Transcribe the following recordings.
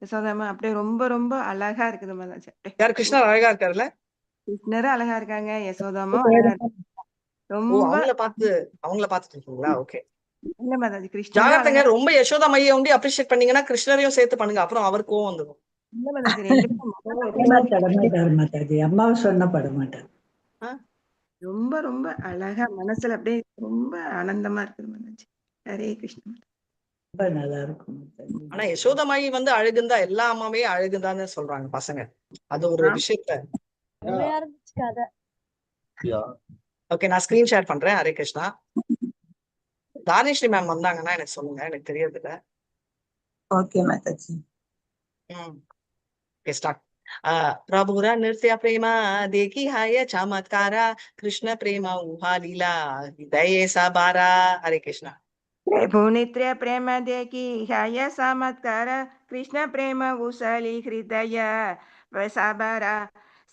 யசோதாம்மா அப்படியே ரொம்ப ரொம்ப அழகா இருக்குது மாதாஜி. அப்படியே யார் கிருஷ்ணர் அழகா இருக்காருல்ல? கிருஷ்ணரும் அழகா இருக்காங்க, யசோதாமும் அழகா இருக்கு. ஓ, ரொம்ப அவங்கள பாத்துட்டு இருக்கீங்களா? ஓகே. இல்ல மாதாஜி, கிருஷ்ணரும் ஜாகிரதைங்க, அழகா ரொம்ப யசோதா மைய உண்டி அப்ரிஷியேட் பண்ணீங்கன்னா கிருஷ்ணரையும் சேர்த்து பண்ணுங்க, அப்புறம் அவர் கோவம் வந்துடும். இல்ல மாதாஜி, 2 பேரும் அம்மா படமாட்டார் மாதாஜி, அம்மாவை சொன்ன படமாட்டார். ரொம்ப ரொம்ப அழகா மனசுல அப்படியே ரொம்ப ஆனந்தமா இருக்குது மாதாஜி. ஹரே கிருஷ்ணா. ரொம்ப நல்லா இருக்கும் மாதாஜி. ஆனா யசோதமாயி வந்து அழகுந்தா, எல்லா அம்மாவே அழகுதான்னு சொல்றாங்க பசங்க. அது ஒரு விஷயத்த. செம்மையா இருந்துச்சு கதை. ஓகே, நான் ஸ்கிரீன் ஷேர் பண்றேன். ஹரே கிருஷ்ணா. தானிஸ்ரீ மேம் வந்தாங்கன்னா எனக்கு சொல்லுங்க, எனக்கு தெரியறது இல்ல. ஓகே மாதாஜி. Okay, start. प्रभुर नृत्य प्रेम देखी हाय चमत्कारा कृष्ण प्रेम उहा लीला हृदय साबारा. हरे कृष्णा. भूनित्र्य प्रेम देखी हय चमत्कार कृष्ण प्रेम उसली हृदय சாபாரா.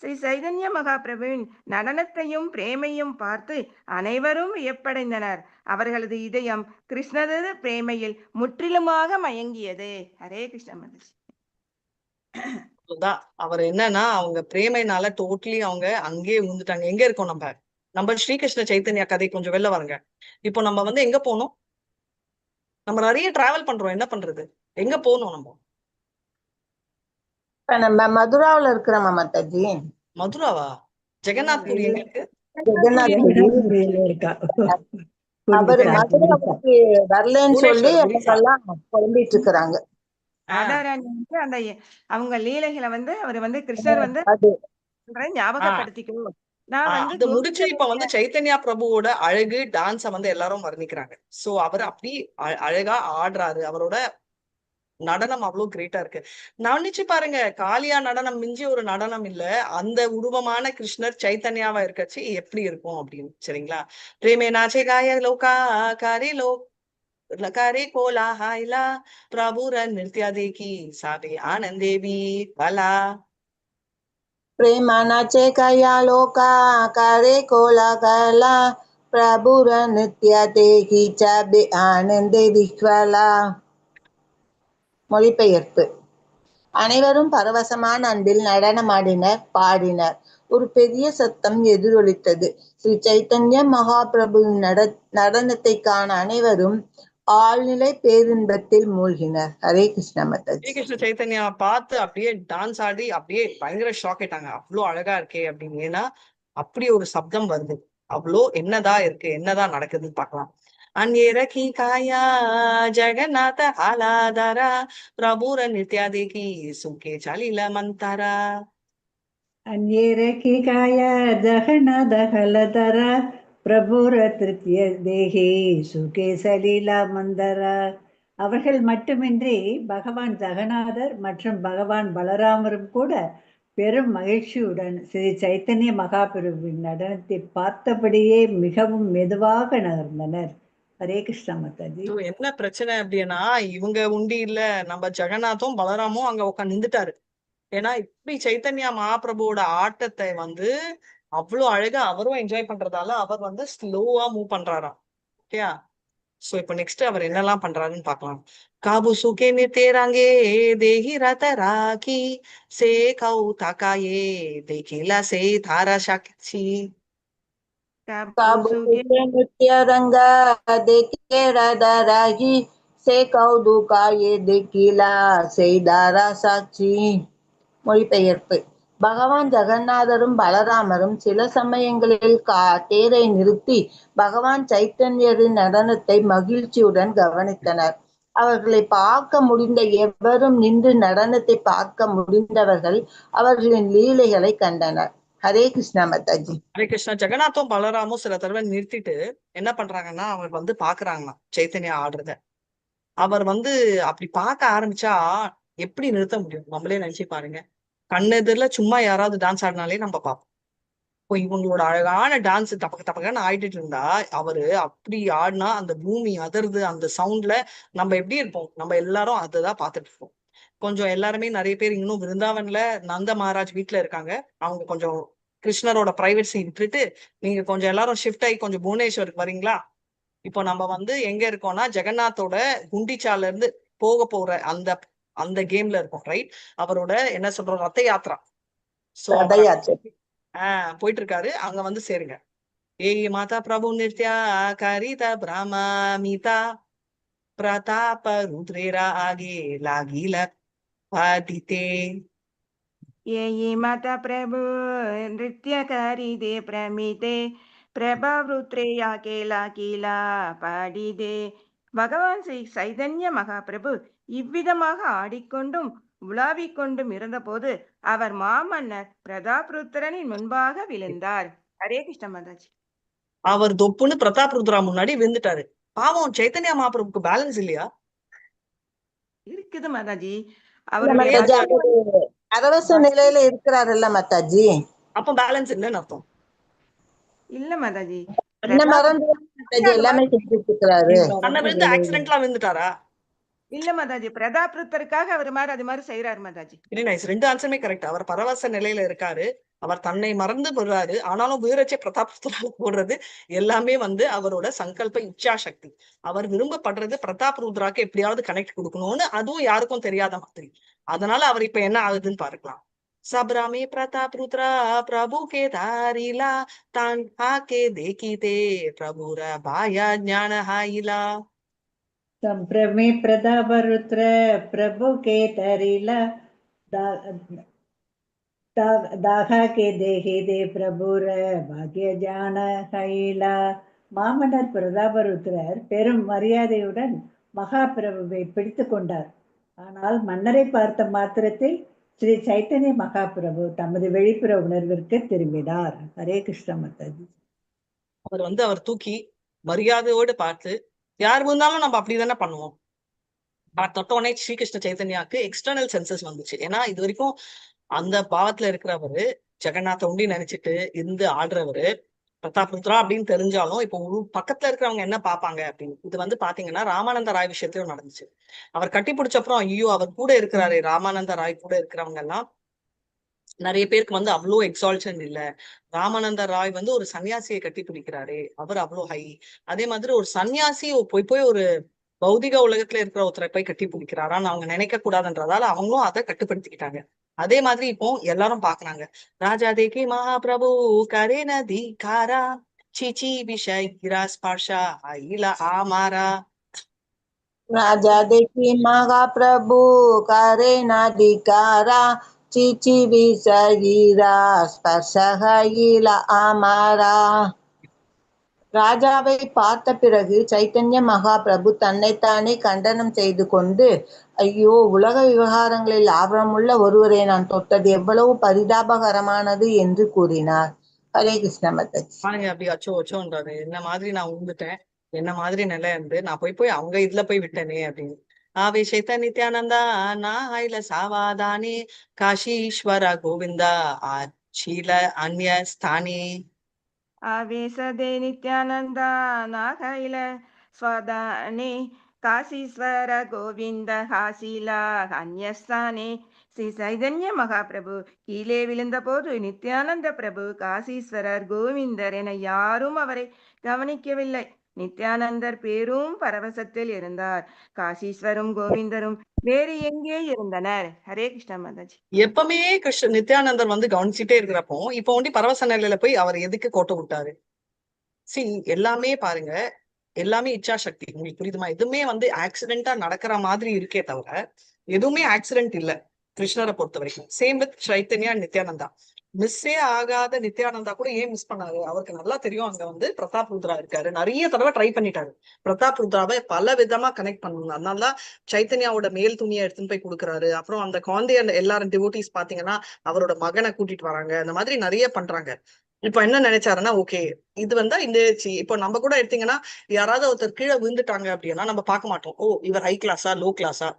ஸ்ரீ சைதன்ய மகாபிரபுவின் நடனத்தையும் பிரேமையும் பார்த்து அனைவரும் வியப்படைந்தனர். அவர்களது இதயம் கிருஷ்ணரது பிரேமையில் முற்றிலுமாக மயங்கியது. ஹரே கிருஷ்ண மதர்ஷி. அவர் என்னன்னா, அவங்க பிரேமைனால டோட்டலி அவங்க அங்கேயே விழுந்துட்டாங்க. எங்க இருக்கோம் நம்ம? நம்ம ஸ்ரீகிருஷ்ண சைத்தன்யா கதை கொஞ்சம் வெளில வருங்க. இப்போ நம்ம வந்து எங்க போனோம்? நம்ம நிறைய டிராவல் பண்றோம், என்ன பண்றது? எங்க போகணும் நம்ம? நம்ம மதுராவுல இருக்கிறோமா மாதாஜி? மதுராவா? ஜெகநாத் பூரி எங்க இருக்கு? அவர் மதுராவுக்கு வரலன்னு சொல்லி எல்லாம் குழம்பிட்டு இருக்கிறாங்க. ராதாராணி வந்து அந்த அவங்க லீலைகளை வந்து அவர் வந்து கிருஷ்ணர் வந்து ஞாபகப்படுத்திக்கணும். நான் வந்து முடிச்சு இப்ப வந்து சைத்தன்யா பிரபுவோட அழகு டான்ஸ வந்து எல்லாரும் வர்ணிக்கிறாங்க. சோ அவர் அப்படி அழகா ஆடுறாரு. அவரோட நடனம் அவ்வளவு கிரேட்டா இருக்கு. நினைச்சு பாருங்க, காளியா நடனம் மிஞ்சி ஒரு நடனம் இல்ல. அந்த உருவமான கிருஷ்ணர் சைத்தன்யாவா இருக்கச்சு எப்படி இருக்கும் அப்படின்னு. சரிங்களா? பிரேமே நாச்சே காய லோகா காரி लकारे कोला हाइला प्रभुर नृत्य देखी साबे आनंदेवी भला. प्रेमानाचे कया लोका कारे कोला गला प्रभुर नृत्य देखी साबे आनंदे विश्वला. மொழிபெயர்ப்பு. அனைவரும் பரவசமான அன்பில் நடனமாடினர், பாடினர். ஒரு பெரிய சத்தம் எதிரொலித்தது. ஸ்ரீ சைத்தன்ய மகாபிரபுவின் நடனத்தை காண அனைவரும் ஆழ்நிலை பேரின்பத்தில் மூழ்கினர். ஹரே கிருஷ்ண மாதாஜி. ஸ்ரீ கிருஷ்ண சைத்தன்யா பார்த்து அப்படியே டான்ஸ் ஆடி அப்படியே பயங்கர ஷாக் ஆயிட்டாங்க. அவ்வளோ அழகா இருக்கே அப்படின்னு. ஏன்னா அப்படி ஒரு சப்தம் வருது. அவ்வளோ என்னதான் இருக்கு, என்னதான் நடக்குதுன்னு பார்க்கலாம். अन्ये रखी काया जगन्नाथ आलादरा प्रभुर नित्या देखी सुखे चालीला मंतारा. अन्ये रखी काया जगन्नाथ आलादरा பிரபுர திருத்திய தேகி சுகே சலீலா மந்தரா. அவர்கள் மட்டுமின்றி பகவான் ஜெகநாதர் மற்றும் பகவான் பலராமரும் கூட பெரும் மகிழ்ச்சியுடன் ஸ்ரீ சைத்தன்ய மகாபிரபுவின் நடனத்தை பார்த்தபடியே மிகவும் மெதுவாக நகர்ந்தனர். ஹரே கிருஷ்ணா மாதாஜி. என்ன பிரச்சனை அப்படின்னா, இவங்க உண்டி இல்ல, நம்ம ஜெகநாத்தும் பலராமும் அங்க உட்காந்து நின்றுட்டாரு. ஏன்னா இப்படி சைத்தன்யா மகாபிரபுவோட ஆட்டத்தை வந்து அவ்வளவு அழகா அவரும் என்ஜாய் பண்றதால அவர் வந்து ஸ்லோவா மூவ் பண்றாராம். ஓகே. சோ இப்ப நெக்ஸ்ட் அவர் என்னெல்லாம் பண்றாருன்னு பாக்கலாம். காபு சுகே நித்தேராங்கே தேஹி ரத ராகி சே கௌ தாக்காயே தேகிலா சே தாரா சாட்சி. நித்ய ரங்க தேக்கே ராதா ராகி சே கௌ துகாயே தேகிலா சே தாரா சாட்சி. மொழிபெயர்ப்பு. பகவான் ஜெகநாதரும் பலராமரும் சில சமயங்களில் தேரை நிறுத்தி பகவான் சைத்தன்யரின் நடனத்தை மகிழ்ச்சியுடன் கவனித்தனர். அவர்களை பார்க்க முடிந்த எவரும் நின்று நடனத்தை பார்க்க முடிந்தவர்கள் அவர்களின் லீலைகளை கண்டனர். ஹரே கிருஷ்ணா மாதாஜி. ஹரே கிருஷ்ணா. ஜெகநாத்தும் பலராமும் சில தடவை நிறுத்திட்டு என்ன பண்றாங்கன்னா, அவர் வந்து பாக்குறாங்களாம் சைத்தன்யா ஆடுறத. அவர் வந்து அப்படி பார்க்க ஆரம்பிச்சா எப்படி நிறுத்த முடியும்? நம்மளே நினைச்சு பாருங்க. கண்ணெதிரில சும்மா யாராவது டான்ஸ் ஆடினாலே நம்ம பார்ப்போம். இப்போ இவங்களோட அழகான டான்ஸ் தப்பக்க தப்பக்கன்னு ஆடிட்டு இருந்தா அவரு அப்படி ஆடினா அந்த பூமி அதருது. அந்த சவுண்ட்ல நம்ம எப்படி இருப்போம்? நம்ம எல்லாரும் அததான் பார்த்துட்டு இருப்போம். கொஞ்சம் எல்லாருமே நிறைய பேர் இன்னும் விருந்தாவன்ல நந்த மகாராஜ் வீட்டுல இருக்காங்க. அவங்க கொஞ்சம் கிருஷ்ணரோட பிரைவேட் சீன் விட்டுட்டு நீங்க கொஞ்சம் எல்லாரும் ஷிஃப்ட் ஆகி கொஞ்சம் புவனேஸ்வருக்கு வரீங்களா? இப்போ நம்ம வந்து எங்க இருக்கோம்னா ஜெகநாத்தோட குண்டிச்சால இருந்து போக போற அந்த அந்த கேம்ல இருக்கும், ரைட்? அவரோட என்ன சொல்றோம், ரத்த யாத்ரா. சோ அவர் அங்க ரதயாத்திரை. போயிட்டு இருக்காரு. அங்க வந்து சேருங்க. ஏய் மாதா பிரபு நித்யா கரித பிரமாமிதா பிரதாப ருத்ரேரா ஆகே லாகில பாதிதே. ये माता प्रभु नृत्यकारी दे प्रमिते பிரபவருத்ரேயா கேலா கீலா பாடிதே. பகவான் ஸ்ரீ சைதன்ய மகாபிரபு இவ்விதமாக ஆடிக்கொண்டும் உலாவிக் கொண்டும் இருந்தபோது அவர் மாமன்னர் பிரதாப்ருத்திரனின் முன்பாக விழுந்தார். ஹரே கிருஷ்ண மாதாஜி. அவர் தொப்புன்னு பிரதாப் ருத்ரா முன்னாடி விழுந்துட்டாரு. பாவம் சைத்தன்யா மகாபிரபுக்கு பேலன்ஸ் இல்லையா? இருக்குது மாதாஜி. இல்ல அவருடைய மாதாஜி, இல்லையா? பக்தி அவரு பரவச நிலையில இருக்கிறாருல்ல மாதாஜி. அப்ப பேலன்ஸ் இல்லைன்னு அர்த்தம். இல்ல மாதாஜி. என்ன மறந்து மாதாஜி எல்லாமே செஞ்சுட்டு இருக்கிறாரு. தன்னை விழுந்து ஆக்சிடென்ட்லாம் விழுந்துட்டாரா? இல்ல மாதாஜி, பிரதாப்ருத்தருக்காக அவர் மாதிரி அது மாதிரி செய்யறாரு மாதாஜி. Very nice. 2 ஆன்சருமே கரெக்ட். அவர் பரவச நிலையில இருக்காரு. அவர் தன்னை மறந்து போடுறாரு. ஆனாலும் வீரச்சே பிரதாப் ருத்ரால போடுறது எல்லாமே வந்து அவரோட சங்கல்ப இச்சா சக்தி. அவர் விரும்பப்படுறது பிரதாப் ருத்ராக்கு எப்படியாவது கனெக்ட் கொடுக்கணும்னு, அதுவும் யாருக்கும் தெரியாத மாதிரி. அதனால அவர் இப்ப என்ன ஆகுதுன்னு பார்க்கலாம். சப்ராமே பிரதாப் ருத்ரா பிரபு கே தாரிலா தான் ஹாக்கே தேகிதே பிரபுர பாயா ஞான ஹாயிலா. संप्रमे प्रतापरुद्र प्रभु के तरिला दाहा के देहे दे प्रभुर भाग्य जान கைலா. மாமன்னர் பிரதாபருத்ரர் பெரும் மரியாதையுடன் மகாபிரபுவை பிடித்து கொண்டார். ஆனால் மன்னரை பார்த்த மாத்திரத்தில் ஸ்ரீ சைத்தன்ய மகாபிரபு தமது வெளிப்புற உணர்விற்கு திரும்பினார். ஹரே கிருஷ்ண மாதாஜி. அவர் வந்து அவர் தூக்கி மரியாதையோடு பார்த்து, யார் இருந்தாலும் நம்ம அப்படிதானே பண்ணுவோம். தொட்டோடனே ஸ்ரீகிருஷ்ண சைத்தன்யாக்கு எக்ஸ்டர்னல் சென்சஸ் வந்துச்சு. ஏன்னா இது வரைக்கும் அந்த பாவத்துல இருக்கிறவரு, ஜெகநாத உண்டி நினைச்சிட்டு இருந்து ஆடுறவரு பிரதாப் ருத்ரா அப்படின்னு தெரிஞ்சாலும் இப்போ பக்கத்துல இருக்கிறவங்க என்ன பாப்பாங்க அப்படின்னு. இது வந்து பாத்தீங்கன்னா ராமானந்த ராய் விஷயத்திலும் நடந்துச்சு. அவர் கட்டி பிடிச்சப்புறம் ஐயோ அவர் கூட இருக்கிறாரு, ராமானந்த ராய் கூட இருக்கிறவங்க எல்லாம் நிறைய பேருக்கு வந்து அவ்வளோ எக்ஸால்ஷன் இல்ல. ராமானந்த ராய் வந்து ஒரு சன்னியாசியை கட்டி பிடிக்கிறாரு, அவர் அவ்வளோ ஹை. அதே மாதிரி ஒரு சன்னியாசி போய் ஒரு பௌதிக உலகத்துல இருக்கிற ஒருத்தரை போய் கட்டி பிடிக்கிறாரான்னு அவங்க நினைக்க கூடாதுன்றதால அவங்களும் அதை கட்டுப்படுத்திக்கிட்டாங்க. அதே மாதிரி இப்போ எல்லாரும் பாக்குறாங்க. ராஜா தேகி மகாபிரபு கரே நதி காரா சிச்சி விஷய் கிரா ஸ்பர்ஷா ஐலா ஆமாரா. राजा देखी महाप्रभु करे नाधिकारा चिची विसगिरा ஸ்பர்ஷகில ஆமாரா. ராஜாவை பார்த்த பிறகு சைத்தன்ய மகாபிரபு தன்னைத்தானே கண்டனம் செய்து கொண்டு, ஐயோ, உலக விவகாரங்களில் ஆர்வமுள்ள ஒருவரை நான் தொட்டது எவ்வளவு பரிதாபகரமானது என்று கூறினார். ஹரே கிருஷ்ண மாதாஜி. பாருங்க அப்படி அச்சோன்றாரு. என்ன மாதிரி நான் உண்டுட்டேன், என்ன மாதிரி நிலை இருந்து நான் போய் அவங்க இதுல போய் விட்டனே அப்படின்னு. ஆவே சைத்த நித்யானந்தா நாயில சாவாதானே காஷீஸ்வர கோவிந்தா ஆச்சீல அந்நிய ஸ்தானே. ஆவேசதே நித்யானந்தா நாகைல ஸ்வதானே காசீஸ்வர கோவிந்த ஹாசிலா அந்யஸ்தானே. ஸ்ரீ சைதன்ய மகாபிரபு கீழே விழுந்தபோது நித்யானந்த பிரபு, காசீஸ்வரர், கோவிந்தர் என யாரும் அவரை கவனிக்கவில்லை. நித்யானந்தர் பேரும் பரவசத்தில் இருந்தார். காசீஸ்வரும் கோவிந்தரும் வேறு எங்கே இருந்தனர். ஹரே கிருஷ்ண மாதாஜி. எப்பவுமே நித்யானந்தர் வந்து கவனிச்சுட்டே இருக்கிறப்போ இப்ப ஒண்டி பரவச நிலையில போய் அவர் எதுக்கு கோட்டை விட்டாரு? எல்லாமே பாருங்க, எல்லாமே இச்சா சக்தி. உங்களுக்கு புரியுதுமா? எதுவுமே வந்து ஆக்சிடென்டா நடக்கிற மாதிரி இருக்கே தவிர எதுவுமே ஆக்சிடென்ட் இல்ல கிருஷ்ணரை பொறுத்த வரைக்கும். Same with Chaitanya Nityananda. மிஸ்ஸே ஆகாத நித்யானந்தா கூட ஏன் மிஸ் பண்ணாரு? அவருக்கு நல்லா தெரியும் அங்க வந்து பிரதாப் ருத்ரா இருக்காரு. நிறைய தடவை ட்ரை பண்ணிட்டாரு பிரதாப் ருத்ராவை பல விதமா கனெக்ட் பண்ணணும். அதனாலதான் சைத்தன்யாவோட மேல் துணியை எடுத்துன்னு போய் கொடுக்குறாரு. அப்புறம் அந்த குழந்தைய எல்லாரும் டிவோட்டிஸ் பாத்தீங்கன்னா அவரோட மகனை கூட்டிட்டு வராங்க. அந்த மாதிரி நிறைய பண்றாங்க. இப்ப என்ன நினைச்சாருன்னா, ஓகே இது வந்தா இந்த இப்போ நம்ம கூட எடுத்தீங்கன்னா யாராவது ஒருத்தர் கீழே விழுந்துட்டாங்க அப்படின்னா நம்ம பார்க்க மாட்டோம், ஓ இவர் ஹை கிளாஸா லோ கிளாஸா.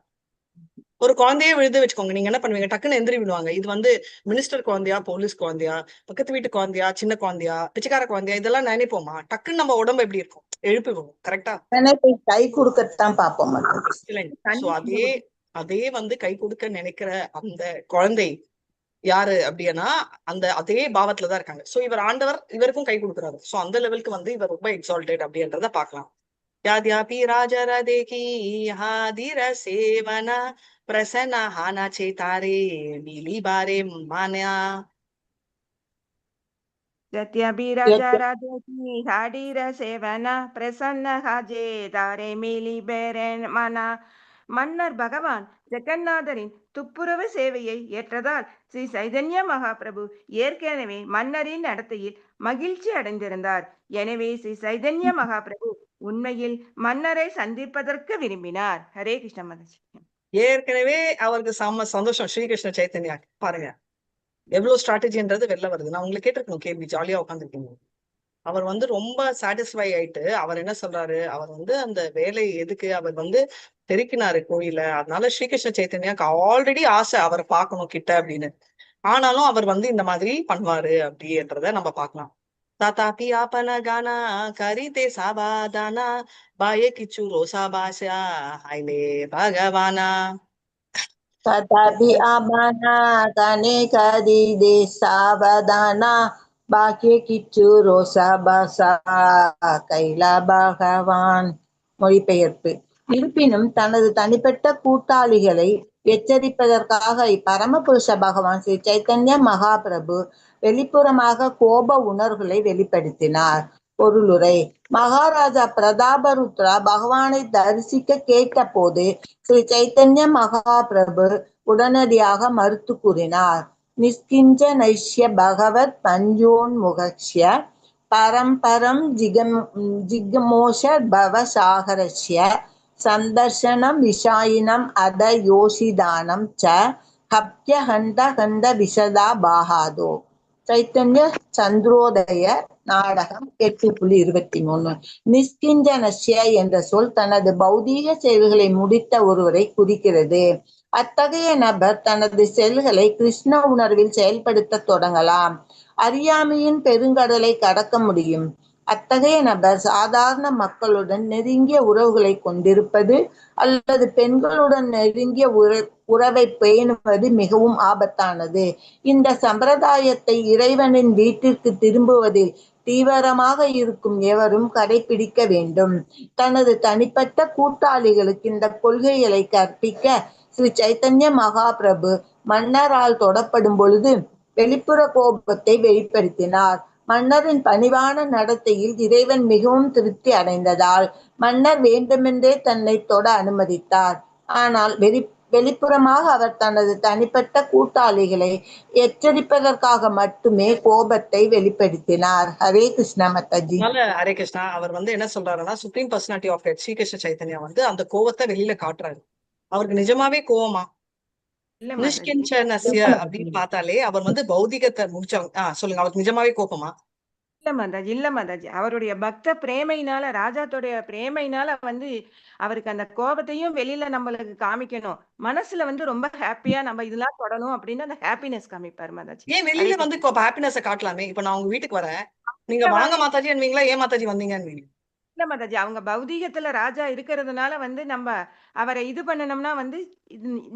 ஒரு குழந்தையே விழுது வச்சுக்கோங்க, நீங்க என்ன பண்ணுவீங்க? டக்குன்னு எந்திரி விடுவாங்க. இது வந்து மினிஸ்டர் குழந்தையா, போலீஸ் குழந்தையா, பக்கத்து வீட்டு குழந்தையா, சின்ன குழந்தையா, பிச்சைக்கார குழந்தையா, இதெல்லாம் நினைப்போமா? டக்குன்னு நம்ம உடம்பு எப்படி இருக்கும்? எழுப்பிடுவோம். கரெக்டா? கை கொடுக்கத்தான் பார்ப்போம். சோ அதே வந்து கை கொடுக்க நினைக்கிற அந்த குழந்தை யாரு அப்படின்னா அந்த அதே பாவத்துலதான் இருக்காங்க. சோ இவர் ஆண்டவர் இவருக்கும் கை கொடுக்குறாரு. சோ அந்த லெவலுக்கு வந்து இவர் ரொம்ப எக்ஸால்டட் அப்படின்றத பாக்கலாம். யாத்யாபி ராஜரதேகி ஹாதிர சேவன பிரசன்னா ஹானா சேதாரே நீலி பாரே மானா. சத்யபிராஜா ராஜி ஹாடீர சேவனா பிரசன்ன ஹாஜே தாரே மிலி பேரன் மனா. மன்னர் பகவான் ஜெகநாதரின் துப்புரவு சேவையை ஏற்றதால் ஸ்ரீ சைதன்ய மகாபிரபு ஏற்கனவே மன்னரின் நடத்தையில் மகிழ்ச்சி அடைந்திருந்தார். எனவே ஸ்ரீ சைதன்ய மகாபிரபு உண்மையில் மன்னரை சந்திப்பதற்கு விரும்பினார். ஹரே கிருஷ்ண மதர்ஜி. ஏற்கனவே அவருக்கு செம்ம சந்தோஷம். ஸ்ரீகிருஷ்ண சைத்தன்யா பாருங்க எவ்வளவு ஸ்ட்ராட்டஜின்றது வெளில வருது. நான் உங்களுக்கு கேட்டிருக்கணும் கேள்வி, ஜாலியா உட்காந்துருக்கீங்க. அவர் வந்து ரொம்ப சாட்டிஸ்ஃபை ஆயிட்டு அவர் என்ன சொல்றாரு, அவர் வந்து அந்த வேலை எதுக்கு அவர் வந்து பெருக்கினாரு கோயில, அதனால ஸ்ரீகிருஷ்ண சைத்தன்யாக்கு ஆல்ரெடி ஆசை அவரை பார்க்கணும் கிட்ட அப்படின்னு. ஆனாலும் அவர் வந்து இந்த மாதிரி பண்ணுவாரு அப்படின்றத நம்ம பார்க்கலாம். ததாபி ஆபன கானா கரிதே சாபாதானா பாயே கிச்சு ரோசா பாஷா ஹைலே பகவானா. तथापि आबाना कने कदिदे सावधाना बाह्य किच्छु ரோசா பாசா கைலா பகவான். மொழிபெயர்ப்பு. இருப்பினும் தனது தனிப்பட்ட கூட்டாளிகளை எச்சரிப்பதற்காக பரமபுருஷ பகவான் ஸ்ரீ சைத்தன்ய மகாபிரபு வெளிப்புறமாக கோப உணர்வுகளை வெளிப்படுத்தினார். பொருளுரை. மகாராஜா பிரதாபருத்ரா பகவானை தரிசிக்க கேட்ட போது ஸ்ரீ சைத்தன்ய மகாபிரபு உடனடியாக மறுத்து கூறினார். நிஷ்கிஞ்சனைஷ்ய பகவத் பஞ்சோன்முகஸ்ய பரம்பரம் ஜிகமோஷ பவசாகரஸ்ய சந்தர்ஷனம் விஷாயினம் அத யோசிதானம் ச ஹப்ய ஹண்ட ஹண்ட விஷதா பாகாதோ. சைத்தன்ய சந்திரோதய நாடகம் 8.23. நிஷ்கிஞ்சனஸ்ய என்ற சொல் தனது பௌதீக செயல்களை முடித்த ஒருவரை குறிக்கிறது. அத்தகைய நபர் தனது செயல்களை கிருஷ்ண உணர்வில் செயல்படுத்த தொடங்கலாம். அறியாமையின் பெருங்கடலை கடக்க முடியும். அத்தகைய நபர் சாதாரண மக்களுடன் நெருங்கிய உறவுகளை கொண்டிருப்பது அல்லது பெண்களுடன் நெருங்கிய உறவை பேணுவது மிகவும் ஆபத்தானது. இந்த சம்பிரதாயத்தை இறைவனின் வீட்டிற்கு திரும்புவதில் தீவிரமாக இருக்கும் எவரும் கடைபிடிக்க வேண்டும். தனது தனிப்பட்ட கூட்டாளிகளுக்கு இந்த கொள்கைகளை கற்பிக்க ஸ்ரீ சைத்தன்ய மகாபிரபு மன்னரால் தொடப்படும் பொழுது வெளிப்புற கோபத்தை வெளிப்படுத்தினார். மன்னரின் பணிவான நடத்தையில் இறைவன் மிகவும் திருப்தி அடைந்ததால் மன்னர் வேண்டுமென்றே தன்னை தொட அனுமதித்தார். ஆனால் வெளிப்புறமாக அவர் தனது தனிப்பட்ட கூட்டாளிகளை எச்சரிப்பதற்காக மட்டுமே கோபத்தை வெளிப்படுத்தினார். ஹரே கிருஷ்ணா மாதாஜி. ஹரே கிருஷ்ணா. அவர் வந்து என்ன சொல்றாருன்னா, supreme personality of Srikrishna Chaitanya வந்து அந்த கோவத்தை வெளியில காட்டுறாரு. அவருக்கு நிஜமாவே கோவமா? இல்ல மாதாஜி. நிஷ்கிஞ்சனஸ்ய அப்படின்னு பார்த்தாலே அவர் வந்து பௌதிகத்தை முடிச்சவங்க. சொல்லுங்க, அவருக்கு நிஜமாவே கோபமா? இல்ல மாதாஜி. அவருடைய பக்த பிரேமையினால, ராஜாத்துடைய பிரேமையினால வந்து அவருக்கு அந்த கோபத்தையும் வெளியில நம்மளுக்கு காமிக்கணும். மனசுல வந்து ரொம்ப ஹாப்பியா நம்ம இதெல்லாம் தொடணும் அப்படின்னு அந்த ஹாப்பினஸ் காமிப்பாரு மாதாஜி. ஏன் வெளியில வந்து ஹாப்பினஸ காட்டலாமே? இப்ப நான் உங்க வீட்டுக்கு வரேன், நீங்க வாங்க மாதாஜி என்பீங்களா, ஏன் மாதாஜி வந்தீங்கன்னு? இல்ல மாதாஜி, அவங்க பௌதீகத்துல ராஜா இருக்கிறதுனால வந்து நம்ம அவரை இது பண்ணணும்னா வந்து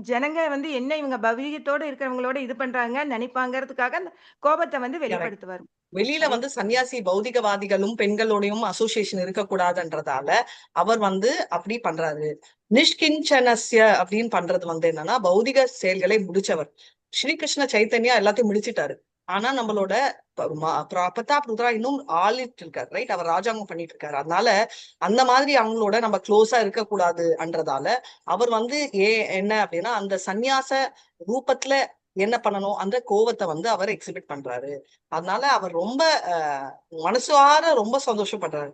ஜனங்க வந்து என்ன இவங்க பௌதீகத்தோட இருக்கிறவங்களோட இது பண்றாங்க நினைப்பாங்கிறதுக்காக அந்த கோபத்தை வந்து வெளிப்படுத்துவார். வெளியில வந்து சன்னியாசி பௌதிகவாதிகளும் பெண்களோடையும் அசோசியேஷன் இருக்கக்கூடாதுன்றதால அவர் வந்து அப்படி பண்றாரு. நிஷ்கிஞ்சனஸ்ய அப்படின்னு பண்றது வந்து என்னன்னா, பௌதிக செயல்களை முடிச்சவர். ஸ்ரீகிருஷ்ண சைத்தன்யா எல்லாத்தையும் முடிச்சிட்டாரு. ஆனா நம்மளோட பிரதாப் ருத்ரா இன்னும் ஆளிட்டு இருக்காரு, ரைட்? அவர் ராஜாங்கம் பண்ணிட்டு இருக்காரு. அதனால அந்த மாதிரி அவங்களோட நம்ம க்ளோஸா இருக்கக்கூடாதுன்றதால அவர் வந்து என்ன அப்படின்னா, அந்த சந்நியாச ரூபத்துல என்ன பண்ணணும் அந்த கோவத்தை வந்து அவர் எக்ஸிபிட் பண்றாரு. அதனால அவர் ரொம்ப மனசார ரொம்ப சந்தோஷப்படுறாரு.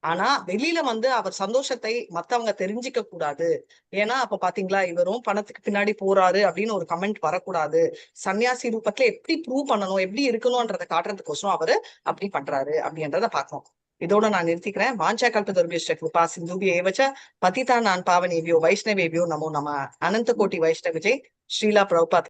ஆனா வெளியில வந்து அவர் சந்தோஷத்தை மத்தவங்க தெரிஞ்சிக்க கூடாது. ஏன்னா அப்ப பாத்தீங்களா, இவரும் பணத்துக்கு பின்னாடி போறாரு அப்படின்னு ஒரு கமெண்ட் வரக்கூடாது. சன்னியாசி ரூபத்துல எப்படி ப்ரூவ் பண்ணணும், எப்படி இருக்கணும்ன்றதை காட்டுறதுக்கோசரம் அவரு அப்படி பண்றாரு அப்படின்றத பார்க்கணும். இதோட நான் நிறுத்திக்கிறேன். வாஞ்சா கல்பதர்பியஷ்ட கிருபா சிந்துபிய ஏவச்ச பதிதா நான் பாவனேபியோ வைஷ்ணவேபியோ நமோ நம. அனந்த கோட்டி வைஷ்ணவ ஜெய். ஸ்ரீலா பிரபுபாத்.